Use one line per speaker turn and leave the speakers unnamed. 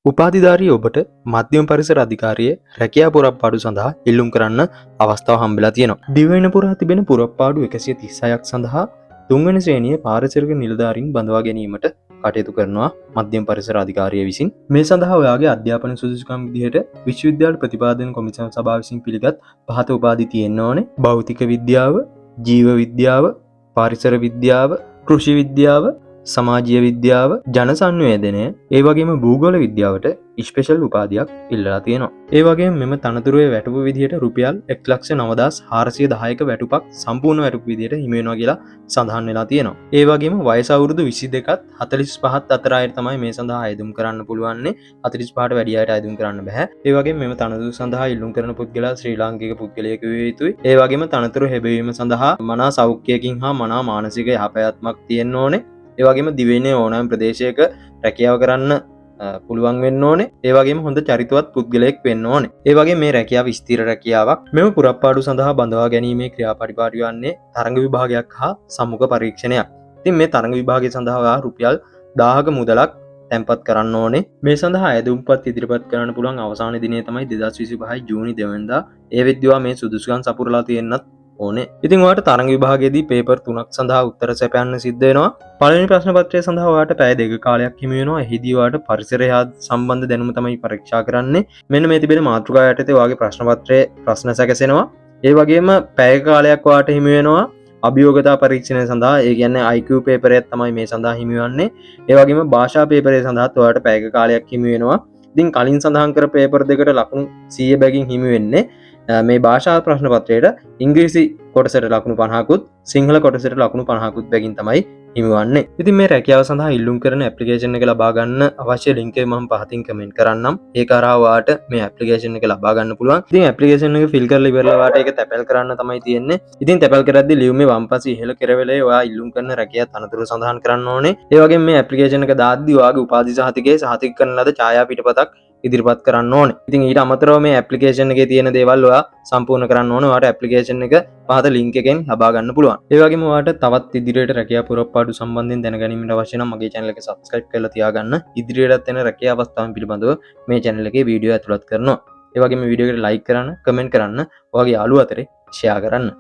උපාධිධාරී ඔබට මධ්‍යම පරිසර අධිකාරියේ රැකියා පුරප්පාඩු සඳහා ඉල්ලුම් කරන්න අවස්ථාව හම්බෙලා තියෙනවා. දිවයින පුරා තිබෙන පුරප්පාඩු 136ක් සඳහා තුන්වෙනි ශ්‍රේණියේ පාරිසරික නිලධාරීන් බඳවා ගැනීමට කටයුතු කරනවා මධ්‍යම පරිසර අධිකාරිය විසින්. මේ සඳහා ඔයාගේ අධ්‍යාපන සුදුසුකම් විදිහට විශ්වවිද්‍යාල ප්‍රතිපාදන කොමිසම සභාව විසින් පිළිගත් පහත උපාධි තියෙන්න ඕනේ. භෞතික විද්‍යාව, ජීව විද්‍යාව, පාරිසර විද්‍යාව, කෘෂි විද්‍යාව, සමාජීය විද්‍යාව, ජන සංවේදනය, ඒ වගේම භූගෝල විද්‍යාවට ස්පෙෂල් උපාධියක් ඉල්ලලා තියෙනවා. ඒ වගේම මෙම තනතුරේ වැටුප විදිහට රුපියල් 1,90,410ක වැටුපක් සම්පූර්ණ වැටුප විදිහට හිමි වෙනවා කියලා සඳහන් වෙලා තියෙනවා. ඒ වගේම වයස අවුරුදු 22ත් 45ත් අතර අය තමයි මේ සඳහා අයදුම් කරන්න පුළුවන්නේ. 45ට වැඩි අයට අයදුම් කරන්න බෑ. ඒ වගේම මෙම තනතුරු සඳහා ඉල්ලුම් කරන පුද්ගලයා ශ්‍රී ලාංකික පුද්ගලයෙකු විය යුතුයි. ඒ වගේම තනතුරු ලැබීම සඳහා මනා සෞඛ්‍යයකින් හා මනා මානසික යහපැවැත්මක් තියෙන්න ඕනේ. ඒ වගේම දිවයිනේ ඕනෑම ප්‍රදේශයක රැකියාව කරන්න පුළුවන් වෙන්න ඕනේ. ඒ වගේම හොඳ චරිතවත් පුද්ගලයෙක් වෙන්න ඕනේ. ඒ වගේම මේ රැකියාව ස්ථිර රැකියාවක්. මෙම පුරප්පාඩු සඳහා බඳවා ගැනීමේ ක්‍රියාපටිපාටි වන්නේ තරඟ විභාගයක් හා සම්මුඛ පරීක්ෂණයක්. ඉතින් මේ තරඟ විභාගය සඳහා රුපියල් 1000ක මුදලක් තැන්පත් කරන්න ඕනේ. මේ සඳහා අයදුම්පත් ඉදිරිපත් කරන්න පුළුවන් අවසාන දිනය තමයි 2025 ජූනි 2 වෙනිදා. ඒ වෙද්දිවා මේ සුදුසුකම් සපුරලා තියෙන්නත් ඕනේ. ඉතින් ඔයාලට තරඟ විභාගයේදී පේපර් 3ක් සඳහා උත්තර සැපයන්න සිද්ධ වෙනවා. පළවෙනි ප්‍රශ්න පත්‍රය සඳහා ඔයාලට පැය 2 කාලයක් හිමි වෙනවා. එහිදී ඔයාලට පරිසරය හා සම්බන්ධ දැනුම තමයි පරීක්ෂා කරන්නේ. මෙන්න මේ තිබෙන මාතෘකාව යටතේ ඔයාගේ ප්‍රශ්න පත්‍රයේ ප්‍රශ්න සැකසෙනවා. ඒ වගේම පැය කාලයක් ඔයාලට හිමි වෙනවා අභියෝගතා පරීක්ෂණය සඳහා. ඒ කියන්නේ IQ පේපරයක් තමයි මේ සඳහා හිමි වන්නේ. ඒ වගේම භාෂා පේපරය සඳහාත් ඔයාලට පැය කාලයක් හිමි වෙනවා. ඉතින් කලින් සඳහන් කර පේපර් දෙකට ලකුණු 100 බැගින් හිමි වෙන්නේ මේ භාෂා ප්‍රශ්න පත්‍රයට ඉංග්‍රීසි කොටසට ලකුණු 50කුත් සිංහල කොටසට ලකුණු 50කුත් බැගින් තමයි හිමිවන්නේ. ඉතින් මේ රැකියාව සඳහා ඉල්ලුම් කරන ඇප්ලිකේෂන් එක ලබා ගන්න අවශ්‍ය ලින්ක් එක මම පහතින් කමෙන්ට් කරන්නම්. ඒ කරා ඔයාලට මේ ඇප්ලිකේෂන් එක ලබා ගන්න පුළුවන්. ඉතින් ඇප්ලිකේෂන් එක ෆිල් කරලා ඉවරලා ඔයාලට ඒක තැපැල් කරන්න තමයි තියෙන්නේ. ඉතින් තැපැල් කරද්දී ලියුමේ වම් පස්සේ ඉහළ කෙරවලේ ඔයා ඉල්ලුම් කරන රැකියාව තනතුරු සඳහන් කරන්න ඕනේ. ඒ වගේම මේ ඇප්ලිකේෂන් එක දාද්දී ඔයාගේ උපාධි සහතිකයේ සහතික කරන ලද ඡායා පිටපතක් ඉදිරිපත් කරන්න ඕනේ. ඉතින් ඊට අමතරව මේ ඇප්ලිකේෂන් එකේ තියෙන දේවල් ඔයා සම්පූර්ණ කරන්න ඕනේ. ඔයාට ඇප්ලිකේෂන් එක පහත ලින්ක් එකෙන් ලබා ගන්න පුළුවන්. ඒ වගේම ඔයාට තවත් ඉදිරියට රැකියාව පුරප්පාඩු සම්බන්ධයෙන් දැනගැනීමට අවශ්‍ය නම් මගේ channel එක subscribe කරලා තියාගන්න. ඉදිරියටත් එන රැකියාව අවස්ථාවන් පිළිබඳව මේ channel එකේ වීඩියෝ ඇතුළත් කරනවා. ඒ වගේම වීඩියෝ එකට like කරන්න, comment කරන්න, ඔයාගේ යාළුවෝ අතරේ share කරන්න.